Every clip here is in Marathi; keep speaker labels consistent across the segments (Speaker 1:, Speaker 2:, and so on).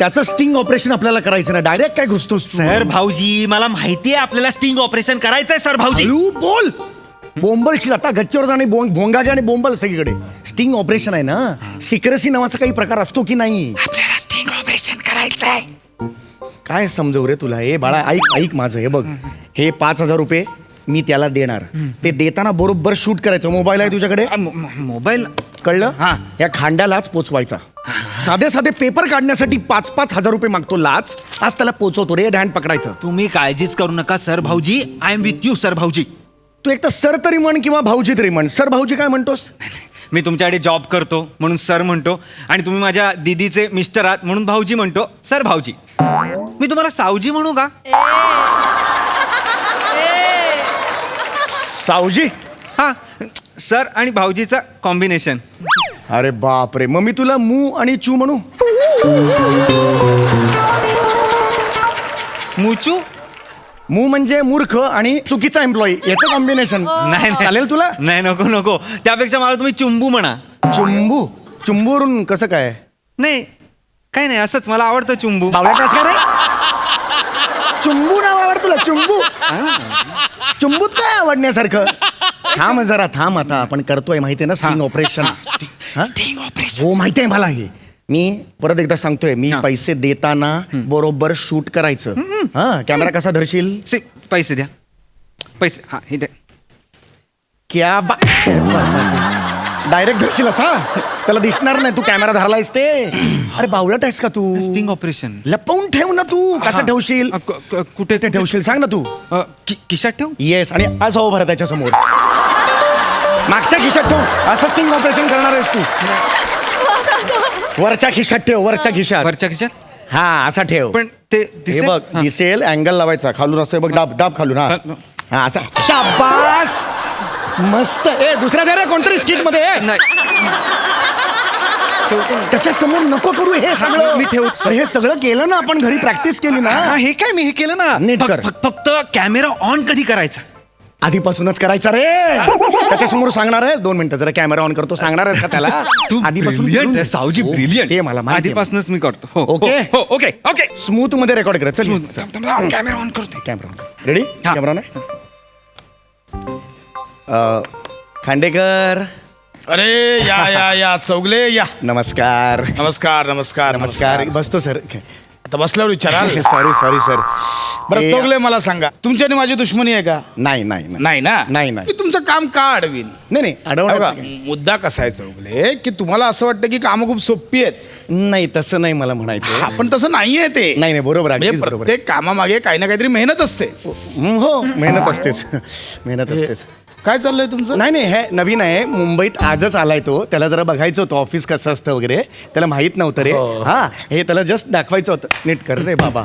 Speaker 1: त्याचं स्टिंग ऑपरेशन आपल्याला करायचं ना, डायरेक्ट काय घुसतोस तू?
Speaker 2: सर भाऊजी मला माहितीये आपल्याला स्टिंग ऑपरेशन करायचंय सर भाऊजी.
Speaker 1: हळू बोल. बोंबलशील आता, गच्चीवर जाणे भोंगागे आणि बोंबल सगळीकडे. स्टिंग ऑपरेशन आहे ना, सिक्रेसी नावाचा काही प्रकार असतो की नाही?
Speaker 2: आपल्याला स्टिंग ऑपरेशन करायचंय.
Speaker 1: काय समजव रे तुला? हे बाळा ऐक माझं, हे बघ, हे 5,000 रुपये मी त्याला देणार. ते देताना बरोबर शूट करायचं. मोबाईल आहे तुझ्याकडे?
Speaker 2: मोबाईल
Speaker 1: कळलं?
Speaker 2: हा.
Speaker 1: या खांड्यालाच पोचवायचा. साधे पेपर काढण्यासाठी 5,000 रुपये मागतो लाच. आज त्याला पोचवतो. रेड हँड पकडायचं.
Speaker 2: तुम्ही काळजीच करू नका सर भाऊजी. I am with you sir भाऊजी.
Speaker 1: तू एक तर सर तरी म्हण किंवा भाऊजी तरी म्हण. सर भाऊजी काय म्हणतोस?
Speaker 2: मी तुमच्याकडे जॉब करतो म्हणून सर म्हणतो, आणि तुम्ही माझ्या दीदीचे मिस्टर आहात म्हणून भाऊजी म्हणतो. सर भाऊजी. मी तुम्हाला सावजी म्हणू का?
Speaker 1: सावजी?
Speaker 2: हा, सर आणि भाऊजीचा कॉम्बिनेशन.
Speaker 1: अरे बाप रे, मग मी तुला मू आणि चू म्हणू?
Speaker 2: मुचू?
Speaker 1: मू म्हणजे मूर्ख आणि चुकीचा एम्प्लॉई, याचं कॉम्बिनेशन.
Speaker 2: नाही
Speaker 1: चालेल तुला?
Speaker 2: नाही, नको नको. त्यापेक्षा मला तुम्ही चुंबू म्हणा.
Speaker 1: चुंबू? चुंबूवरून कसं काय?
Speaker 2: नाही, काही नाही, असंच मला आवडतं चुंबू.
Speaker 1: बावळ्यात का रे? चुंबू नाव आवडतं तुला? चुंबू? चुंबूत काय आवडण्यासारखं? थांब जरा, थांब. आता आपण करतोय माहितीये ना स्टिंग ऑपरेशन.
Speaker 2: Sting operation.
Speaker 1: हो माहितीये मला. हे मी परत एकदा सांगतोय, मी पैसे देताना बरोबर शूट करायचं. हा, कॅमेरा कसा धरशील?
Speaker 2: पैसे द्या. पैसे, हा, हे द्या.
Speaker 1: क्या डायरेक्ट धरशील असा? त्याला दिसणार नाही तू कॅमेरा धरलायस ते. अरे बावळट आहेस का तू?
Speaker 2: स्टिंग ऑपरेशन
Speaker 1: लपवून ठेव ना तू. कसं ठेवशील?
Speaker 2: कुठे
Speaker 1: ठेवशील सांग ना तू.
Speaker 2: खिशात ठेव.
Speaker 1: येस, आणि असं उभं राहा त्याच्या समोर. मागच्या खिशात ठेव. असं स्टिंग ऑपरेशन करणार आहेस तू? वरच्या खिशात ठेव. वरच्या खिशात.
Speaker 2: वरच्या खिशात?
Speaker 1: हा, असा ठेव.
Speaker 2: पण ते
Speaker 1: हे बघ, दिसेल. अँगल लावायचा खालून. असं बघ, दाब दाब खालून. हा हा, असा. शाबास, मस्त. दुसऱ्या जरा कोणतरी स्किट मध्ये त्याच्या समोर नको करू हे सगळं.
Speaker 2: मी ठेवतो.
Speaker 1: हे सगळं केलं ना आपण, घरी प्रॅक्टिस केली ना.
Speaker 2: हे काय, मी हे केलं ना.
Speaker 1: नीट कर.
Speaker 2: फक्त कॅमेरा ऑन कधी करायचा?
Speaker 1: आधीपासूनच करायचा रे. त्याच्या समोर सांगणार आहे. 2 मिनिटं, जरा कॅमेरा ऑन करतो. सांगणार आहेस का त्याला?
Speaker 2: आधीपासून सावजी ब्रिलियंट.
Speaker 1: ते मला माहिती आहे.
Speaker 2: आधीपासूनच मी करतो.
Speaker 1: Okay
Speaker 2: okay okay.
Speaker 1: स्मूथ मध्ये रेकॉर्ड करत. चल
Speaker 2: कॅमेरा ऑन करतो.
Speaker 1: Camera on. Ready? Camera on आहे. खांडेकर.
Speaker 3: अरे या चौगले या.
Speaker 1: नमस्कार.
Speaker 3: नमस्कार नमस्कार
Speaker 1: नमस्कार. बसतो सर.
Speaker 3: आता बसल्यावर विचाराल.
Speaker 1: Sorry sir.
Speaker 3: बरं चौगले, मला सांगा, तुमची आणि माझी दुश्मनी आहे का?
Speaker 1: नाही
Speaker 3: नाही ना?
Speaker 1: नाही.
Speaker 3: मी तुमचं काम का अडवीन?
Speaker 1: नाही अडवणार
Speaker 3: मुद्दा कसा आहे चौगले, की तुम्हाला असं वाटतं की कामं खूप सोपी आहेत.
Speaker 1: नाही, तसं नाही मला म्हणायचं.
Speaker 3: पण तसं नाहीये ते.
Speaker 1: नाही बरोबर आहे.
Speaker 3: म्हणजे प्रत्येक कामामागे काही ना काहीतरी मेहनत असते.
Speaker 1: हो, मेहनत असतेच.
Speaker 3: काय चाललंय तुमचं?
Speaker 1: नाही, हे नवीन आहे. मुंबईत आजच आलाय तो. त्याला जरा बघायचं होतं ऑफिस कसं असतं वगैरे. त्याला माहित नव्हतं रे. हा, हे त्याला जस्ट दाखवायचं होतं. नीट कर रे बाबा.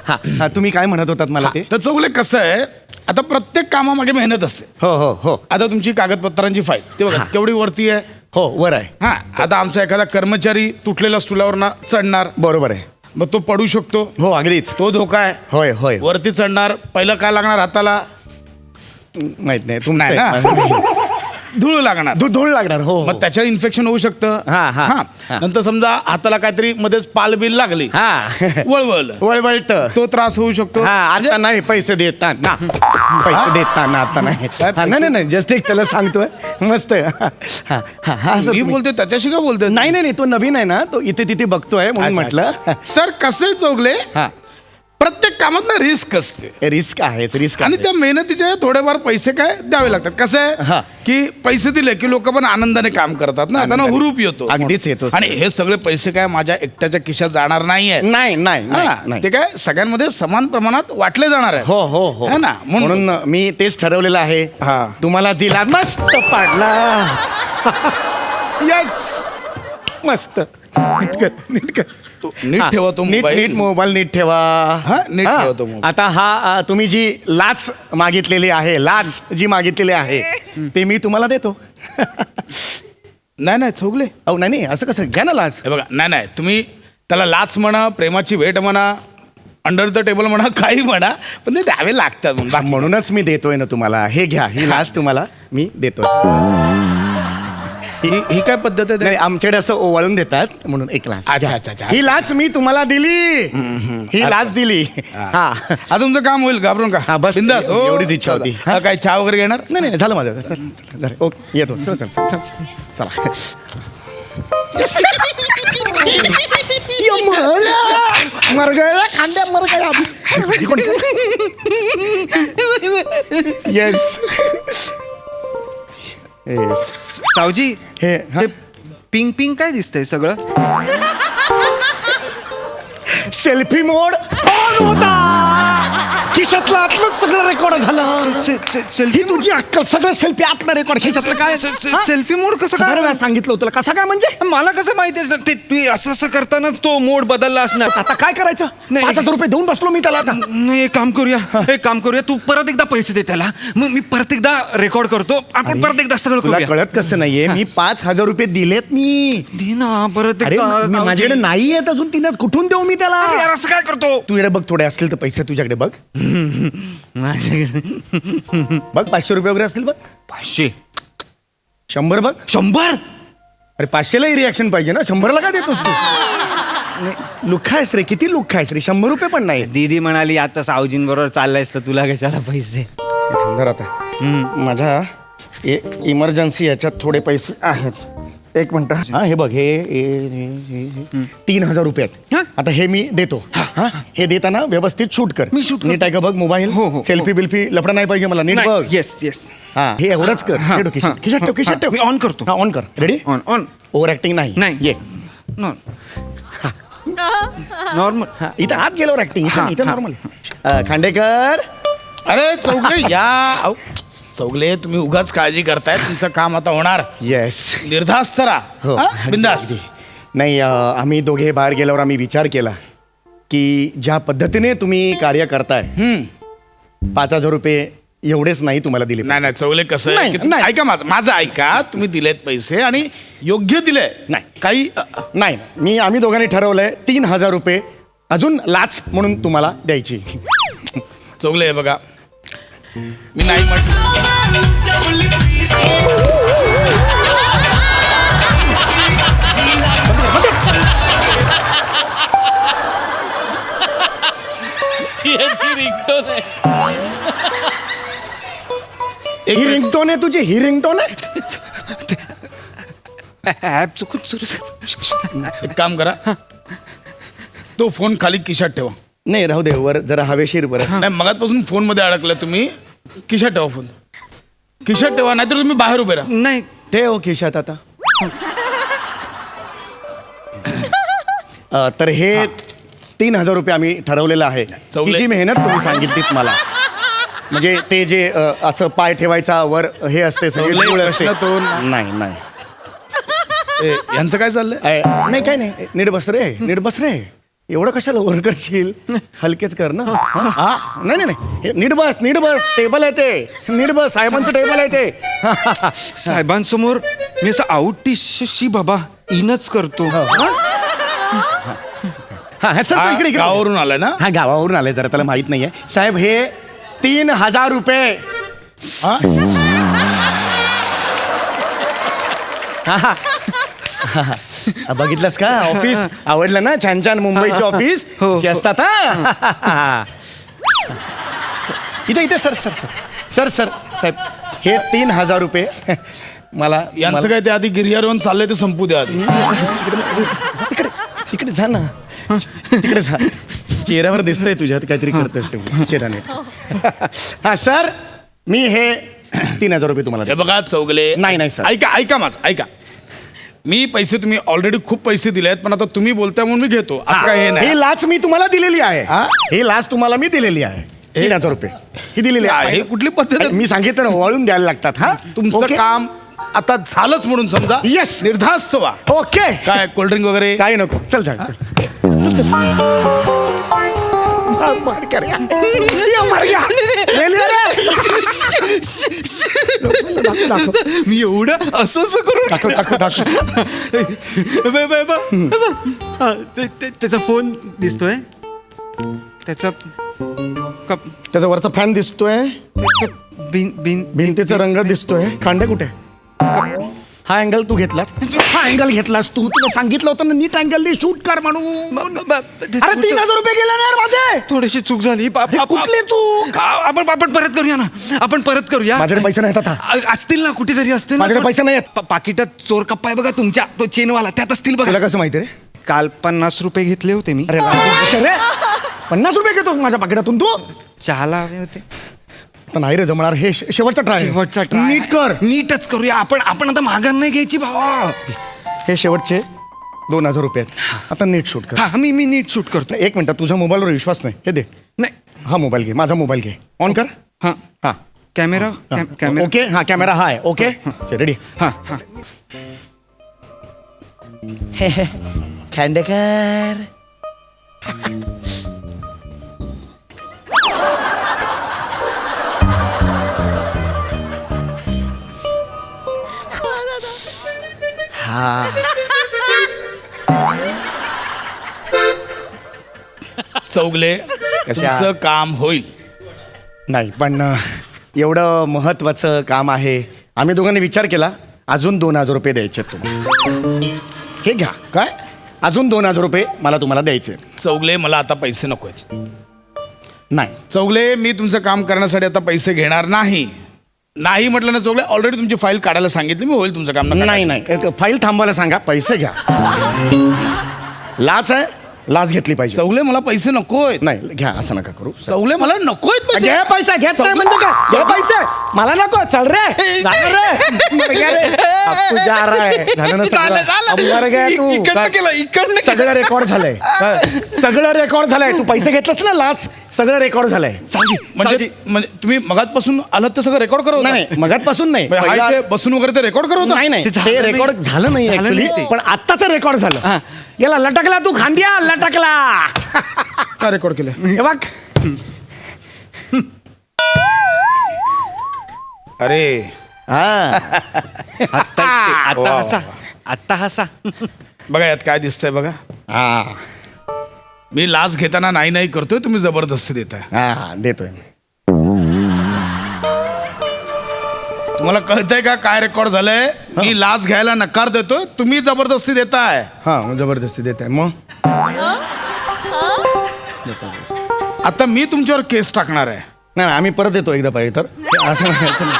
Speaker 1: हा, तुम्ही काय म्हणत होतात मला ते?
Speaker 3: तर चौगले कसं आहे, आता प्रत्येक कामामागे मेहनत असते.
Speaker 1: हो.
Speaker 3: आता तुमची कागदपत्रांची फाईल ते बघा केवढी वरती आहे.
Speaker 1: हो, वर आहे.
Speaker 3: हा, आता आमचा एखादा कर्मचारी तुटलेल्या स्टुलावर ना चढणार.
Speaker 1: बरोबर आहे.
Speaker 3: मग तो पडू शकतो.
Speaker 1: हो, अगदीच.
Speaker 3: तो धोका आहे.
Speaker 1: होय.
Speaker 3: वरती चढणार, पहिलं काय लागणार हाताला?
Speaker 1: माहित नाही.
Speaker 3: नाही ना? धूळ लागणार.
Speaker 1: धूळ लागणार. हो.
Speaker 3: मग त्याच्या इन्फेक्शन होऊ शकतं.
Speaker 1: हा.
Speaker 3: नंतर समजा हाताला काहीतरी मध्येच पाल बिल लागली, वळवळलं,
Speaker 1: वळवळत,
Speaker 3: तो त्रास होऊ शकतो.
Speaker 1: आता नाही पैसे देताना. आता नाही. जस्ट एक त्याला सांगतोय. मस्त.
Speaker 3: मी बोलतोय त्याच्याशी का बोलतोय?
Speaker 1: नाही, तो नवीन आहे ना, तो इथे तिथे बघतोय म्हणून म्हटलं.
Speaker 3: सर कसे चौगले, प्रत्येक कामात ना रिस्क असते.
Speaker 1: रिस्क आहे.
Speaker 3: आणि त्या मेहनतीचे थोडेफार पैसे काय द्यावे लागतात. कसं आहे की पैसे दिले की लोक पण आनंदाने काम करतात ना, त्यांना हुरूप येतो.
Speaker 1: अगदीच येतो.
Speaker 3: आणि हे सगळे पैसे काय माझ्या एकट्याच्या खिशात जाणार नाहीये.
Speaker 1: नाही.
Speaker 3: ते काय सगळ्यांमध्ये समान प्रमाणात वाटले जाणार आहे.
Speaker 1: हो
Speaker 3: है ना?
Speaker 1: म्हणून मी तेच ठरवलेलं आहे. तुम्हाला जिला मस्त पाडला. यस, मस्त. नीट
Speaker 3: ठेवा तो
Speaker 1: नीट मोबाईल नीट ठेवा.
Speaker 3: नीट ठेवा तो मोबाईल.
Speaker 1: आता हा तुम्ही जी लाच मागितलेली आहे, जी मागितलेली आहे ते मी तुम्हाला देतो.
Speaker 3: नाही चौगले,
Speaker 1: नाही असं कसं? घ्या ना लाच.
Speaker 3: हे बघा, नाही तुम्ही त्याला लाच म्हणा, प्रेमाची भेट म्हणा, अंडर द टेबल म्हणा, काही म्हणा, पण ते द्यावे लागतात.
Speaker 1: म्हणूनच मी देतोय ना तुम्हाला. हे घ्या, ही लाच तुम्हाला मी देतोय.
Speaker 3: ही काय पद्धत आहे
Speaker 1: नाही आमच्याकडे असं ओवाळून देतात म्हणून एक लाच
Speaker 3: अच्छा,
Speaker 1: घ्या.
Speaker 3: अच्छा, अच्छा.
Speaker 1: ही लाच मी तुम्हाला दिली ही लाच दिली हा
Speaker 3: आता तुमचं काम होईल घाबरून का
Speaker 1: हा, बस.
Speaker 3: बिंदास हो
Speaker 1: एवढीच इच्छा होती.
Speaker 3: चला. काय चहा वगैरे घेणार
Speaker 1: नाही नाही झालं माझं चल, चल, चल, ओके येतो चल चल चल चल. चला मरगळला खांद्या मरगळला येस येस
Speaker 2: सावजी
Speaker 1: हे हा?
Speaker 2: ते पिंक पिंक काय दिसतंय सगळं?
Speaker 1: सेल्फी मोड ऑन होता खिशातलं आतलं सगळं रेकॉर्ड झालं
Speaker 2: सेल्फी
Speaker 1: ही तुझी अक्कल सगळं सेल्फी आतलं रेकॉर्ड खिशातलं काय हा?
Speaker 2: सेल्फी मोड कसं
Speaker 1: अरे
Speaker 2: काय?
Speaker 1: मी सांगितलं तुला कसा काय म्हणजे
Speaker 2: मला कसं माहिती असणार ते तू असं असं करताना तो मोड बदलला असणार.
Speaker 1: आता काय करायचं
Speaker 2: नाही.
Speaker 1: 5,000 रुपये देऊन बसलो मी त्याला आता
Speaker 2: नाही एक काम करूया तू परत एकदा पैसे दे त्याला मग मी परत एकदा रेकॉर्ड करतो आपण परत एकदा सगळं
Speaker 1: तुला
Speaker 2: करूया.
Speaker 1: कळत कसं नाहीये मी 5,000 रुपये दिलेत मी
Speaker 2: दे ना परत
Speaker 1: अरे
Speaker 2: एकदा,
Speaker 1: मी-
Speaker 2: सावजी.
Speaker 1: माझ्याकडे नाही आहेत अजून तिनं कुठून देऊ मी त्याला
Speaker 2: अरे यार, असं काय करतो
Speaker 1: तू इकडे बघ थोडे असतील तर पैसे तुझ्याकडे बघ
Speaker 2: माझ्याकडे
Speaker 1: बघ 500 रुपये वगैरे असतील बघ
Speaker 2: 500
Speaker 1: 100 बघ
Speaker 2: 100
Speaker 1: अरे 500लाही रिॲक्शन पाहिजे ना 100ला काय देतोस तू लुख्खा आहेस रे किती लुख्खा आहेस रे 100 रुपये पण नाही
Speaker 2: दीदी म्हणाली आता सावजींबरोबर चाललायस तर तुला कशाला पैसे.
Speaker 1: धर आता माझ्या इमर्जन्सी याच्यात थोडे पैसे आहेत एक मिनिट हा हे बघ हे 3,000 रुपये आहेत
Speaker 2: हा?
Speaker 1: आता हे मी देतो हा हे देताना व्यवस्थित शूट कर
Speaker 2: मी shoot करतो.
Speaker 1: नीट आहे का बघ मोबाईल
Speaker 2: हो, हो,
Speaker 1: सेल्फी बिल्फी लपडा नाही पाहिजे मला नीट बघ
Speaker 2: येस येस
Speaker 1: हा हे एवढंच कर
Speaker 2: हा,
Speaker 1: हे ठेव खिशात.
Speaker 2: हा.
Speaker 1: खिशात ठेव खिशात ठेव
Speaker 2: मी on करतो.
Speaker 1: हा ऑन कर ready
Speaker 2: on on
Speaker 1: over acting नाही
Speaker 2: नाही.
Speaker 1: ये
Speaker 2: नॉर्मल.
Speaker 1: हा इथं आत गेल्यावर ऍक्टिंग
Speaker 2: हा,
Speaker 1: इथं
Speaker 2: हा.
Speaker 1: नॉर्मल खांडेकर
Speaker 3: अरे चौगले या अहो, चौगले तुम्ही उगाच काळजी करताय तुमचं काम आता होणार
Speaker 1: येस
Speaker 3: निर्धास्त
Speaker 1: हो
Speaker 3: राहा बिंदास
Speaker 1: अगदी. नाही आम्ही दोघे बाहेर गेल्यावर आम्ही विचार केला की ज्या पद्धतीने तुम्ही कार्य करताय 5,000 रुपये एवढेच नाही तुम्हाला दिले
Speaker 3: नाही नाही चौगले कसं आहे
Speaker 1: नाही,
Speaker 3: की
Speaker 1: नाही.
Speaker 3: ऐका माझं ऐका तुम्ही दिलेत पैसे आणि योग्य दिले
Speaker 1: नाही.
Speaker 3: काही
Speaker 1: नाही आम्ही दोघांनी ठरवलंय 3,000 रुपये अजून लाच म्हणून तुम्हाला द्यायची
Speaker 3: चौगले हे बघा मी नाही म्हटलं
Speaker 1: ही रिंगटोन आहे तुझी ही रिंगटोन आहे
Speaker 2: ऍप चुकून सुरू.
Speaker 3: एक काम करा तो फोन खाली खिशात ठेवा
Speaker 1: नाही राहू दे वर जरा हवेशीर बरं
Speaker 3: नाही मगातपासून फोन मध्ये अडकला तुम्ही खिशात ठेवा फोन खिशात ठेवा नाहीतर तुम्ही बाहेर उभे राहा
Speaker 2: नाही
Speaker 1: ठेव खिशात आता तर हे 3,000 रुपये आम्ही ठरवलेलं आहे
Speaker 3: चौगले.
Speaker 1: ही जी मेहनत तुम्ही सांगितलीत मला म्हणजे ते जे असं पाय ठेवायचा वर हे असते सगळे
Speaker 3: चौगले,
Speaker 1: धूळ असते.
Speaker 3: प्रश्न तो-
Speaker 1: नाही नाही
Speaker 3: ए, यांचं काय चाललंय
Speaker 1: नाही काय नाही नीट बस रे एवढं कशाला वर करशील हलकेच कर ना हा नाही नाही नाही हे नीट बस टेबल आहे ते नीट बस साहेबांचं टेबल आहे ते
Speaker 2: साहेबांसमोर मी असं आउट शी बाबा इनच करतो.
Speaker 1: हा सर
Speaker 3: हा,
Speaker 1: इकडे
Speaker 3: गावावरून आलाय ना
Speaker 1: हा गावावरून आलाय जरा त्याला माहित नाहीये साहेब हे 3,000 रुपये
Speaker 3: हा?
Speaker 1: बघितलंस का ऑफिस आवडलं ना छान छान मुंबईचे ऑफिस
Speaker 2: हो.
Speaker 1: अशी असतात हा इथे सर साहेब हे 3,000 रुपये मला
Speaker 3: यांचं काय ते आधी गिर्यारोहण चाललंय ते संपू द्या आधी
Speaker 1: तिकडे जा ना तिकडे जा चेहऱ्यावर दिसतंय तुझ्यात काहीतरी करतोस ते चेहऱ्याने हा सर मी हे 3,000 रुपये तुम्हाला
Speaker 3: हे बघा चौगले
Speaker 1: नाही, सर.
Speaker 3: ऐका माझं ऐका मी पैसे तुम्ही ऑलरेडी खूप पैसे दिले आहेत पण आता तुम्ही बोलताय म्हणून मी घेतो असं काय हे नाही
Speaker 1: ही लाच मी तुम्हाला दिलेली आहे
Speaker 3: हा?
Speaker 1: ही लाच तुम्हाला मी दिलेली आहे 3,000 रुपये ही दिलेली
Speaker 3: हे
Speaker 1: आहे
Speaker 3: कुठली पद्धत आहे?
Speaker 1: मी सांगितलं ना वळून द्यायला लागतात हा
Speaker 3: तुमचं काम आता झालंच म्हणून समजा
Speaker 1: Yes.
Speaker 3: निर्धास्त व्हा
Speaker 1: ओके
Speaker 3: काय कोल्ड्रिंक वगैरे
Speaker 1: काही नको चल चल मार कर या. या, मार या. रेल्वे रे. दाखव.
Speaker 2: मी एवढं असं करून
Speaker 1: दाखव.
Speaker 2: त्याचा फोन दिसतोय त्याचा
Speaker 1: त्याचा वरचा फॅन दिसतोय
Speaker 2: बिन बिन
Speaker 1: भिंतीचा रंग दिसतोय खांडे कुठे हा अँगल तू घेतलास, हा अँगल घेतलास तू. तुला सांगितलं होतं ना नीट अँगल शूट कर म्हणून. अरे 3,000 रुपये गेले ना यार माझे.
Speaker 2: थोडीशी चूक झाली
Speaker 1: कुठली चूक?
Speaker 2: आपण परत करूया ना, आपण परत करूया.
Speaker 1: माझ्याकडे पैसे नाहीत आता.
Speaker 2: असतील ना कुठेतरी असतील ना.
Speaker 1: माझ्याकडे पैसे नाही आहेत.
Speaker 2: पाकिटात चोर कप्पा आहे बघा तुमच्या, तो चेनवाला, त्यात असतील बघा.
Speaker 1: तुला कसं माहिती रे?
Speaker 2: काल 50 रुपये घेतले होते मी.
Speaker 1: अरे रे 50 रुपये घेतो माझ्या पाकिटातून तू.
Speaker 2: चहाला हवे होते.
Speaker 1: तर नाही रे जमणार. हे शेवटचा ट्राय.
Speaker 2: शेवटचा try.
Speaker 1: नीट कर.
Speaker 2: नीटच करूया आपण. आपण आता माघार नाही घ्यायची भावा.
Speaker 1: हे शेवटचे 2,000 रुपये आहेत. आता नीट शूट कर.
Speaker 2: हा मी नीट शूट करतो.
Speaker 1: एक मिनिट, तुझ्या मोबाईलवर विश्वास नाही. हे दे.
Speaker 2: नाही
Speaker 1: हा मोबाईल घे, माझा मोबाईल घे. ऑन कर.
Speaker 2: हा
Speaker 1: हा
Speaker 2: कॅमेरा कॅमेरा.
Speaker 1: ओके. हा कॅमेरा हा आहे. Okay ready.
Speaker 2: हा हा
Speaker 1: खांडेकर.
Speaker 3: चौगले तुमचं काम होईल.
Speaker 1: नाही पण एवढं महत्वाचं काम आहे. आम्ही दोघांनी विचार केला अजून 2,000 रुपये द्यायचे तुम्हाला. हे घ्या. काय? अजून 2,000 रुपये मला तुम्हाला द्यायचे.
Speaker 3: चौगले मला आता पैसे नको आहेत.
Speaker 1: नाही
Speaker 3: चौगले मी तुमचं काम करण्यासाठी आता पैसे घेणार नाही. नाही म्हटलं ना चौगले, ऑलरेडी तुमची फाईल काढायला सांगितली मी. होईल तुमचं काम. नका
Speaker 1: नाही नाही एक फाईल थांबवायला सांगा. पैसे घ्या. लाच आहे. लाच घेतली पाहिजे.
Speaker 3: चौगले मला पैसे नको आहेत.
Speaker 1: नाही घ्या. असं नका करू.
Speaker 3: चौगले मला नको आहेत पैसे.
Speaker 1: घे पैसा. घेत नाही म्हणजे काय? घे पैसे. मला नको. चल रे. झालं रे. मर गया रे. अब तू जा रहा है. झालं ना सगळं. अब मर गया तू.
Speaker 3: इकडनं केलं, इकडनं
Speaker 1: सगळं रेकॉर्ड झालंय. सगळं रेकॉर्ड झालंय. तू पैसे घेतलंस ना लाच. सगळं रेकॉर्ड झालंय.
Speaker 3: म्हणजे म्हणजे तुम्ही मगातपासून आलात ते सगळं रेकॉर्ड करत
Speaker 1: नाही मगातपासून नाही.
Speaker 3: हाय ते बसून वगैरे ते रेकॉर्ड करत होता?
Speaker 1: नाही नाही
Speaker 2: ते झालं
Speaker 1: ते
Speaker 2: नाही.
Speaker 1: रेकॉर्ड झालं नाही
Speaker 2: झालं
Speaker 1: ऍक्च्युली.
Speaker 2: नाही ते.
Speaker 1: पण आत्ताचं रेकॉर्ड झालं. याला लटकला तू खांद्या. लटकला.
Speaker 3: काय रेकॉर्ड केलं?
Speaker 1: हे बघ.
Speaker 3: अरे
Speaker 1: हा.
Speaker 2: हसताय ते. आता
Speaker 3: वा,
Speaker 2: हसा. आता हसा.
Speaker 3: बघा यात काय दिसतंय बघा.
Speaker 1: हा.
Speaker 3: मी लाच घेताना नाही नाही करतोय, तुम्ही जबरदस्ती देताय.
Speaker 1: हा देतोय.
Speaker 3: तुम्हाला कळतंय का काय रेकॉर्ड झालंय? मी लाच घ्यायला नकार देतोय, तुम्ही जबरदस्ती देताय.
Speaker 1: हा जबरदस्ती देत आहे. मग
Speaker 3: आता मी तुमच्यावर केस टाकणार आहे.
Speaker 1: नाही आम्ही परत येतो एकदा पाहिजे तर. असं नाही, असं नाही.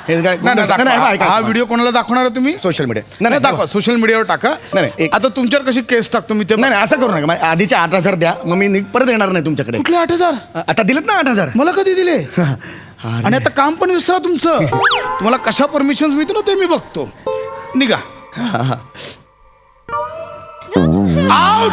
Speaker 1: हे काय-
Speaker 3: नाही, नाही,
Speaker 1: नाही, नाही,
Speaker 3: दाखवा.
Speaker 1: ऐका.
Speaker 3: हा व्हिडिओ कोणाला दाखवणार आहे तुम्ही?
Speaker 1: Social media.
Speaker 3: नाही दाखवा, सोशल मीडियावर टाका.
Speaker 1: नाही, एक-
Speaker 3: आता तुमच्यावर कशी केस टाकतो मी ते.
Speaker 1: नाही नाही असं करू नका. आधीचे 8,000 द्या. मग मी परत येणार नाही तुमच्याकडे.
Speaker 3: कुठले 8,000?
Speaker 1: आता दिलेत ना 8,000.
Speaker 3: मला कधी दिले? आणि आता काम पण विसरा तुमचं. तुम्हाला कशा परमिशन मिळतो ना ते मी बघतो. निघा. आउट.